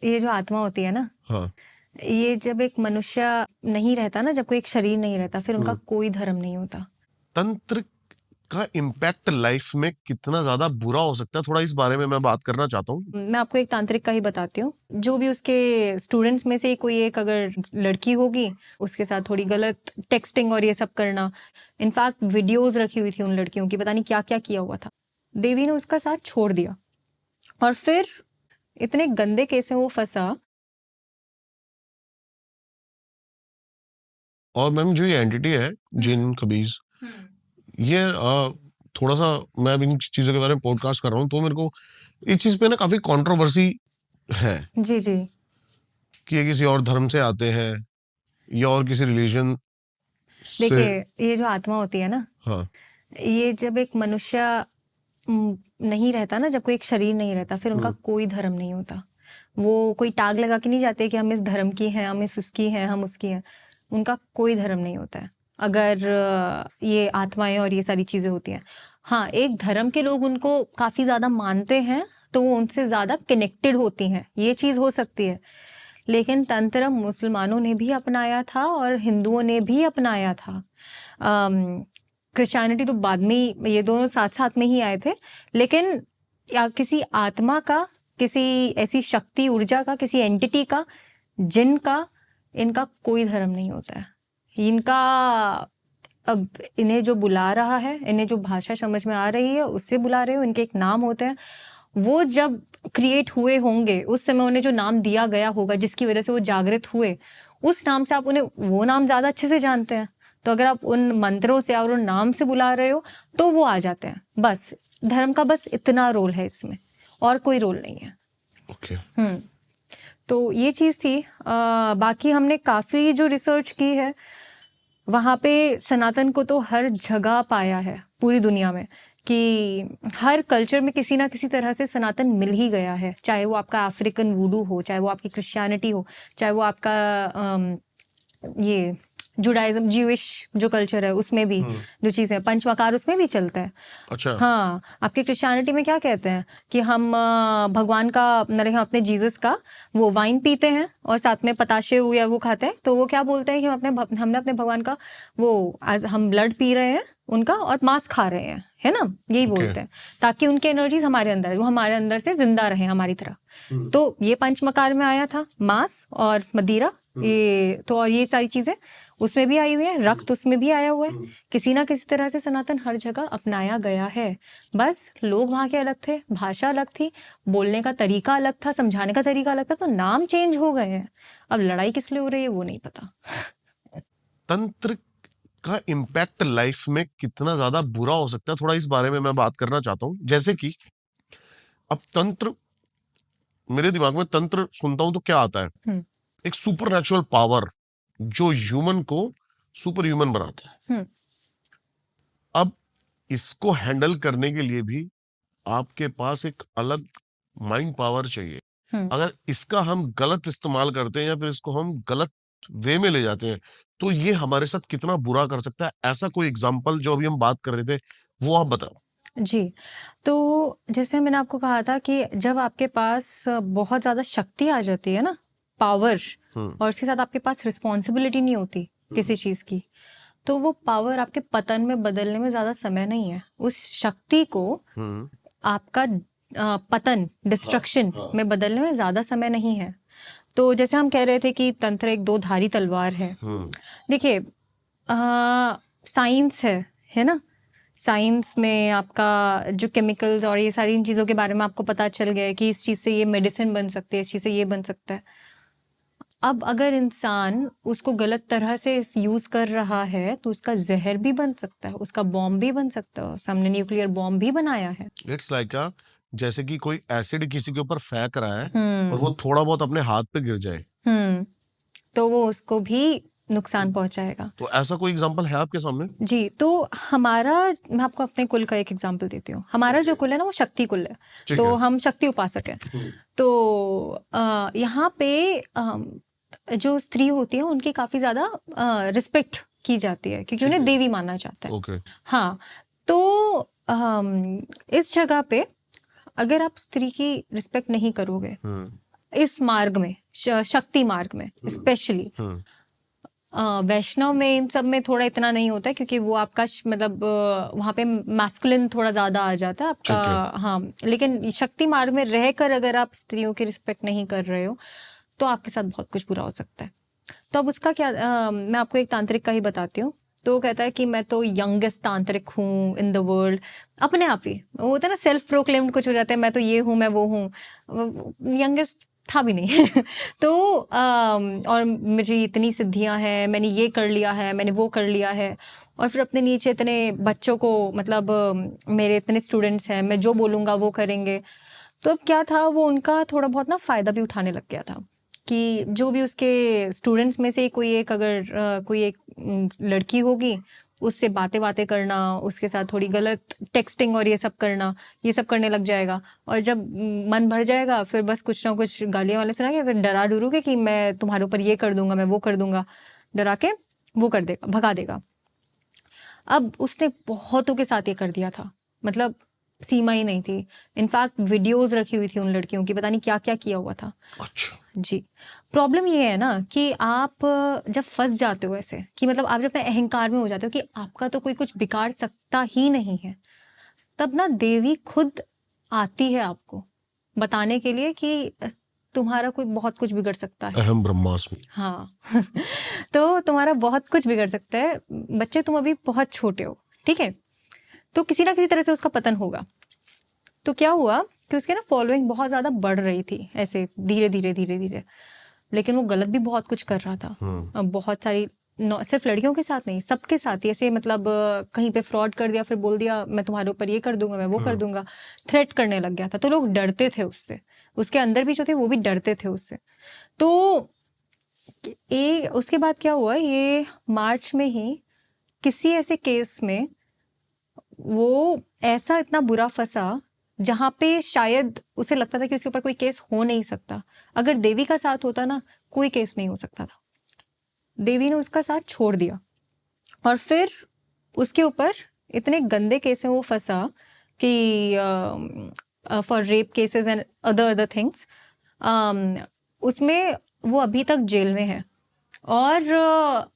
ये जो आत्मा होती है ना, हाँ ये जब एक मनुष्य नहीं रहता ना, जब कोई एक शरीर नहीं रहता, फिर उनका कोई धर्म नहीं होता। तंत्र का इम्पैक्ट लाइफ में कितना ज्यादा बुरा हो सकता है, थोड़ा इस बारे में मैं बात करना चाहता हूँ। मैं आपको एक तांत्रिक का ही बताती हूँ। जो भी उसके स्टूडेंट्स में से कोई एक अगर लड़की होगी, उसके साथ थोड़ी गलत टेक्सटिंग और ये सब करना, इनफैक्ट वीडियोस रखी हुई थी उन लड़कियों की, पता नहीं क्या क्या किया हुआ था। देवी ने उसका साथ छोड़ दिया और फिर इतने गंदे केस में वो फंसा। और मैम जो ये एंटिटी है जिन कबीज, ये थोड़ा सा मैं अब इन चीजों के बारे में पॉडकास्ट कर रहा हूँ, तो मेरे को इस चीज पे ना काफी कंट्रोवर्सी है जी जी। कि ये किसी और धर्म से आते हैं या और किसी रिलीजन से। देखिए, ये जो आत्मा होती है ना, हाँ ये जब एक मनुष्य नहीं रहता ना, जब कोई एक शरीर नहीं रहता, फिर उनका कोई धर्म नहीं होता। वो कोई टाग लगा के नहीं जाते कि हम इस धर्म की हैं, हम इस उसकी हैं, हम उसकी हैं। उनका कोई धर्म नहीं होता है अगर ये आत्माएं और ये सारी चीजें होती हैं। हाँ, एक धर्म के लोग उनको काफी ज्यादा मानते हैं, तो वो उनसे ज्यादा कनेक्टेड होती हैं, ये चीज हो सकती है। लेकिन तंत्र मुसलमानों ने भी अपनाया था और हिंदुओं ने भी अपनाया था। क्रिश्चियनिटी तो बाद में, ये दोनों साथ साथ में ही आए थे। लेकिन या किसी आत्मा का, किसी ऐसी शक्ति ऊर्जा का, किसी एंटिटी का, जिन का, इनका कोई धर्म नहीं होता है। इनका, अब इन्हें जो बुला रहा है, इन्हें जो भाषा समझ में आ रही है उससे बुला रहे हो, इनके एक नाम होते हैं। वो जब क्रिएट हुए होंगे उस समय उन्हें जो नाम दिया गया होगा, जिसकी वजह से वो जागृत हुए, उस नाम से आप उन्हें वो नाम ज्यादा अच्छे से जानते हैं। तो अगर आप उन मंत्रों से और उन नाम से बुला रहे हो तो वो आ जाते हैं। बस धर्म का बस इतना रोल है इसमें, और कोई रोल नहीं है। ओके। तो ये चीज थी। बाकी हमने काफी जो रिसर्च की है, वहाँ पे सनातन को तो हर जगह पाया है पूरी दुनिया में, कि हर कल्चर में किसी ना किसी तरह से सनातन मिल ही गया है। चाहे वो आपका अफ्रीकन वुडू हो, चाहे वो आपकी क्रिश्चियनिटी हो, चाहे वो आपका ये जुडाइज्म, ज्यूइश जो कल्चर है उसमें भी जो चीज़ें, पंचमकार उसमें भी चलता है। अच्छा। हाँ, आपके क्रिश्चियनिटी में क्या कहते हैं कि हम भगवान का, हम अपने जीसस का वो वाइन पीते हैं और साथ में पताशे या वो खाते हैं, तो वो क्या बोलते हैं कि हमने अपने भगवान का वो हम ब्लड पी रहे हैं उनका और मांस खा रहे हैं, है ना, यही बोलते हैं, ताकि उनके एनर्जीज हमारे अंदर, वो हमारे अंदर से जिंदा रहे हमारी तरह। तो ये पंचमकार में आया था, मांस और मदिरा, ये तो, और ये सारी चीजें उसमें भी आई हुई है, रक्त उसमें भी आया हुआ है। किसी ना किसी तरह से सनातन हर जगह अपनाया गया है। बस लोग वहाँ के अलग थे, भाषा अलग थी, बोलने का तरीका अलग था, समझाने का तरीका अलग था, तो नाम चेंज हो गए हैं। अब लड़ाई किस लिए हो रही है वो नहीं पता। तंत्र का इम्पैक्ट लाइफ में कितना ज्यादा बुरा हो सकता है, थोड़ा इस बारे में मैं बात करना चाहता हूँ। जैसे कि अब तंत्र, मेरे दिमाग में तंत्र सुनता हूं तो क्या आता है, एक सुपर पावर जो ह्यूमन को सुपर ह्यूमन बनाता है। अब इसको हैंडल करने के लिए भी आपके पास एक अलग माइंड पावर चाहिए। अगर इसका हम गलत इस्तेमाल करते हैं या फिर इसको हम गलत वे में ले जाते हैं, तो ये हमारे साथ कितना बुरा कर सकता है। ऐसा कोई एग्जांपल जो अभी हम बात कर रहे थे वो आप बताओ। जी, तो जैसे मैंने आपको कहा था कि जब आपके पास बहुत ज़्यादा शक्ति आ जाती है ना, पावर, और उसके साथ आपके पास रिस्पॉन्सिबिलिटी नहीं होती किसी चीज़ की, तो वो पावर आपके पतन में बदलने में ज़्यादा समय नहीं है। उस शक्ति को आपका पतन, डिस्ट्रक्शन में बदलने में ज़्यादा समय नहीं है। तो जैसे हम कह रहे थे कि तंत्र एक दो धारी तलवार है। देखिए, साइंस है ना, साइंस में आपका जो केमिकल्स और ये सारी इन चीज़ों के बारे में आपको पता चल गया है कि इस चीज़ से ये मेडिसिन बन सकती है, इस चीज़ से ये बन सकता है। अब अगर इंसान उसको गलत तरह से यूज़ कर रहा है तो उसका जहर भी बन सकता है, उसका बॉम्ब भी बन सकता है। हमने न्यूक्लियर बॉम्ब भी बनाया है। इट्स लाइक जैसे कि कोई एसिड किसी के ऊपर फेंक रहा है और वो थोड़ा बहुत अपने हाथ पे गिर जाए, तो वो उसको भी नुकसान पहुंचाएगा। तो ऐसा कोई एग्जांपल है आपके सामने? जी, तो हमारा, मैं आपको अपने कुल का एक एग्जांपल देती हूँ। हमारा जो कुल है ना वो शक्ति कुल है, तो हम शक्ति उपासक हैं। तो यहाँ पे जो स्त्री होती है उनकी काफी ज्यादा रिस्पेक्ट की जाती है, क्योंकि उन्हें देवी माना जाता है। ओके। हाँ, तो इस जगह पे अगर आप स्त्री की रिस्पेक्ट नहीं करोगे, इस मार्ग में, शक्ति मार्ग में स्पेशली, हम्म, वैष्णव में इन सब में थोड़ा इतना नहीं होता है, क्योंकि वो आपका मतलब वहाँ पे मैस्कुलिन थोड़ा ज्यादा आ जाता है आपका। ठीक है। हाँ, लेकिन शक्ति मार्ग में रहकर अगर आप स्त्रियों की रिस्पेक्ट नहीं कर रहे हो तो आपके साथ बहुत कुछ बुरा हो सकता है। तो अब उसका क्या, मैं आपको एक तांत्रिक का ही बताती हूँ। तो वो कहता है कि मैं तो यंगेस्ट तांत्रिक हूँ इन द वर्ल्ड, अपने आप ही वो होता है ना, सेल्फ प्रोक्लेम्ड कुछ हो जाता है, मैं तो ये हूँ, मैं वो हूँ, यंगेस्ट था भी नहीं तो और मुझे इतनी सिद्धियां हैं, मैंने ये कर लिया है, मैंने वो कर लिया है, और फिर अपने नीचे इतने बच्चों को, मतलब मेरे इतने स्टूडेंट्स हैं, मैं जो बोलूँगा वो करेंगे। तो अब क्या था, वो उनका थोड़ा बहुत ना फ़ायदा भी उठाने लग गया था कि जो भी उसके स्टूडेंट्स में से कोई एक, अगर कोई एक लड़की होगी, उससे बातें बातें करना, उसके साथ थोड़ी गलत टेक्सटिंग और ये सब करना, ये सब करने लग जाएगा। और जब मन भर जाएगा फिर बस कुछ ना कुछ गालियाँ वाले सुना के फिर डरा डरू के कि मैं तुम्हारे ऊपर ये कर दूंगा, मैं वो कर दूंगा, डरा के वो कर देगा, भगा देगा। अब उसने बहुतों के साथ ये कर दिया था, मतलब सीमा ही नहीं थी। इनफैक्ट वीडियोस रखी हुई थी उन लड़कियों की, पता नहीं क्या क्या किया हुआ था। अच्छा। जी, प्रॉब्लम ये है ना कि आप जब फंस जाते हो ऐसे, कि मतलब आप जब अपने अहंकार में हो जाते हो कि आपका तो कोई कुछ बिगाड़ सकता ही नहीं है, तब ना देवी खुद आती है आपको बताने के लिए कि तुम्हारा कोई बहुत कुछ बिगड़ सकता है। अहम ब्रह्मास्मि। हाँ तो तुम्हारा बहुत कुछ बिगड़ सकता है बच्चे, तुम अभी बहुत छोटे हो, ठीक है, तो किसी ना किसी तरह से उसका पतन होगा। तो क्या हुआ कि उसके ना फॉलोइंग बहुत ज़्यादा बढ़ रही थी ऐसे धीरे धीरे धीरे धीरे, लेकिन वो गलत भी बहुत कुछ कर रहा था। अब बहुत सारी, सिर्फ लड़कियों के साथ नहीं, सबके साथ ही ऐसे, मतलब कहीं पे फ्रॉड कर दिया, फिर बोल दिया मैं तुम्हारे ऊपर ये कर दूंगा, मैं वो कर दूंगा, थ्रेट करने लग गया था। तो लोग डरते थे उससे, उसके अंदर भी जो थे वो भी डरते थे उससे। तो उसके बाद क्या हुआ, ये मार्च में ही किसी ऐसे केस में वो ऐसा इतना बुरा फंसा जहां पे शायद उसे लगता था कि उसके ऊपर कोई केस हो नहीं सकता। अगर देवी का साथ होता ना, कोई केस नहीं हो सकता था। देवी ने उसका साथ छोड़ दिया और फिर उसके ऊपर इतने गंदे केस में वो फंसा कि for rape cases and other things, उसमें वो अभी तक जेल में है। और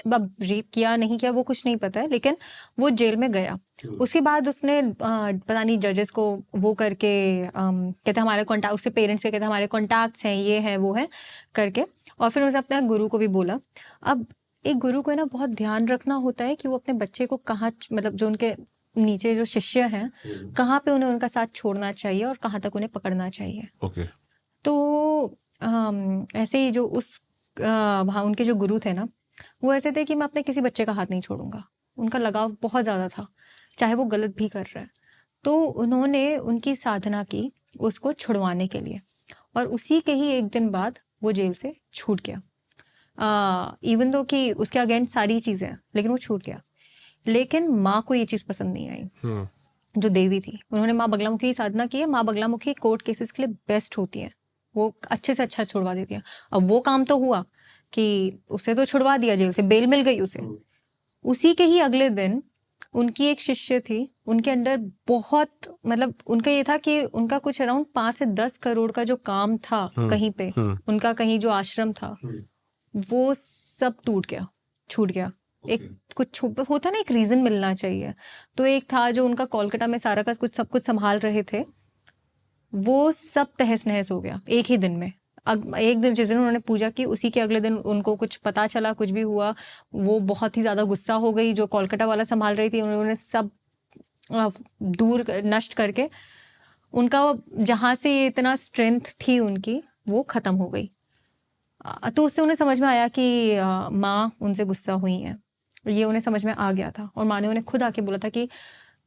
अब रेप किया नहीं किया वो कुछ नहीं पता है, लेकिन वो जेल में गया। उसके बाद उसने पता नहीं जजेस को वो करके कहते हमारे कॉन्टैक्ट, उसके पेरेंट्स के कहते हमारे कॉन्टैक्ट्स हैं, ये है वो है करके, और फिर उसने अपने गुरु को भी बोला। अब एक गुरु को ना बहुत ध्यान रखना होता है कि वो अपने बच्चे को कहाँ, मतलब जो उनके नीचे जो शिष्य हैं, कहाँ पे उन्हें उनका साथ छोड़ना चाहिए और कहाँ तक उन्हें पकड़ना चाहिए। ओके। तो ऐसे ही जो वहाँ उनके जो गुरु थे ना, वो ऐसे थे कि मैं अपने किसी बच्चे का हाथ नहीं छोड़ूंगा। उनका लगाव बहुत ज़्यादा था, चाहे वो गलत भी कर रहा है। तो उन्होंने उनकी साधना की उसको छुड़वाने के लिए, और उसी के ही एक दिन बाद वो जेल से छूट गया। इवन दो कि उसके अगेंस्ट सारी चीज़ें हैं, लेकिन वो छूट गया। लेकिन माँ को ये चीज़ पसंद नहीं आई, जो देवी थी। उन्होंने माँ बगलामुखी की साधना की है। माँ बगलामुखी कोर्ट केसेस के लिए बेस्ट होती है, वो अच्छे से अच्छा छुड़वा देती है। अब वो काम तो हुआ कि उसे तो छुड़वा दिया जेल से, बेल मिल गई उसे। उसी के ही अगले दिन उनकी एक शिष्य थी, उनके अंदर बहुत, मतलब उनका ये था कि उनका कुछ अराउंड 5 से 10 करोड़ का जो काम था कहीं पे, उनका कहीं जो आश्रम था, वो सब टूट गया, छूट गया। एक कुछ होता ना, एक रीजन मिलना चाहिए। तो एक था जो उनका कोलकाता में सारा का कुछ सब कुछ संभाल रहे थे, वो सब तहस नहस हो गया एक ही दिन में। एक दिन जिस दिन उन्होंने पूजा की, उसी के अगले दिन उनको कुछ पता चला, कुछ भी हुआ, वो बहुत ही ज़्यादा गुस्सा हो गई। जो कोलकाता वाला संभाल रही थी, उन्होंने सब दूर नष्ट करके, उनका जहाँ से ये इतना स्ट्रेंथ थी उनकी, वो ख़त्म हो गई। तो उससे उन्हें समझ में आया कि माँ उनसे गुस्सा हुई हैं, ये उन्हें समझ में आ गया था। और माँ ने उन्हें खुद आके बोला था कि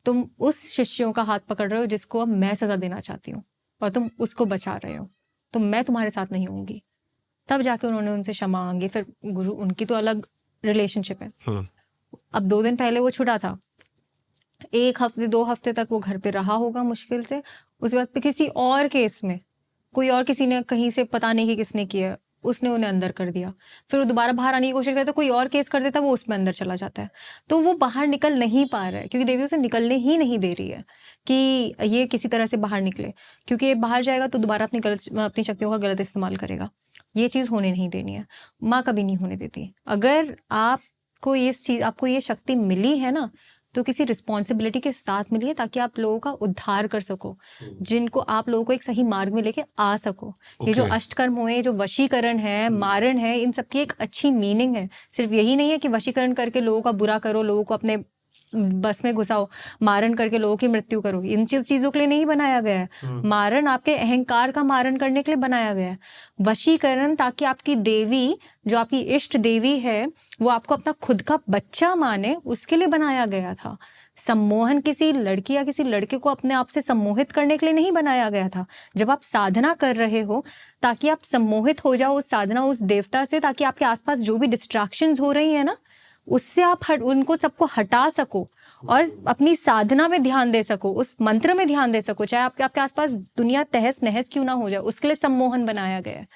तुम उस शिष्यों का हाथ पकड़ रहे हो जिसको अब मैं सज़ा देना चाहती हूँ, और तुम उसको बचा रहे हो, तो मैं तुम्हारे साथ नहीं होंगी। तब जाके उन्होंने उनसे क्षमा मांगी। फिर गुरु, उनकी तो अलग रिलेशनशिप है। अब 2 दिन पहले वो छुड़ा था, 1 हफ्ते 2 हफ्ते तक वो घर पे रहा होगा मुश्किल से। उसके बाद किसी और केस में कोई और, किसी ने कहीं से, पता नहीं कि किसने किया, उसने उन्हें अंदर कर दिया। फिर वो दोबारा बाहर आने की कोशिश करता है, कोई और केस कर देता है, वो उसमें अंदर चला जाता है। तो वो बाहर निकल नहीं पा रहा है क्योंकि देवी उसे निकलने ही नहीं दे रही है कि ये किसी तरह से बाहर निकले, क्योंकि ये बाहर जाएगा तो दोबारा अपनी शक्तियों का गलत इस्तेमाल करेगा। ये चीज़ होने नहीं देनी है, माँ कभी नहीं होने देती। अगर आपको ये शक्ति मिली है ना, तो किसी रिस्पॉन्सिबिलिटी के साथ मिली है, ताकि आप लोगों का उद्धार कर सको, जिनको आप लोगों को एक सही मार्ग में लेके आ सको। ये जो ओके अष्टकर्म हुए, जो वशीकरण है, मारण है, इन सब की एक अच्छी मीनिंग है। सिर्फ यही नहीं है कि वशीकरण करके लोगों का बुरा करो, लोगों को अपने बस में घुसाओ, मारण करके लोगों की मृत्यु करो। इन चीजों के लिए नहीं बनाया गया है। मारण आपके अहंकार का मारण करने के लिए बनाया गया है। वशीकरण ताकि आपकी देवी, जो आपकी इष्ट देवी है, वो आपको अपना खुद का बच्चा माने, उसके लिए बनाया गया था। सम्मोहन किसी लड़की या किसी लड़के को अपने आप से सम्मोहित करने के लिए नहीं बनाया गया था। जब आप साधना कर रहे हो, ताकि आप सम्मोहित हो जाओ उस साधना, उस देवता से, ताकि आपके आसपास जो भी डिस्ट्रैक्शंस हो रही है ना, उससे आप उनको सबको हटा सको और अपनी साधना में ध्यान दे सको, उस मंत्र में ध्यान दे सको। चाहे आपके आसपास दुनिया तहस नहस क्यों ना हो जाए, उसके लिए सम्मोहन बनाया गया है।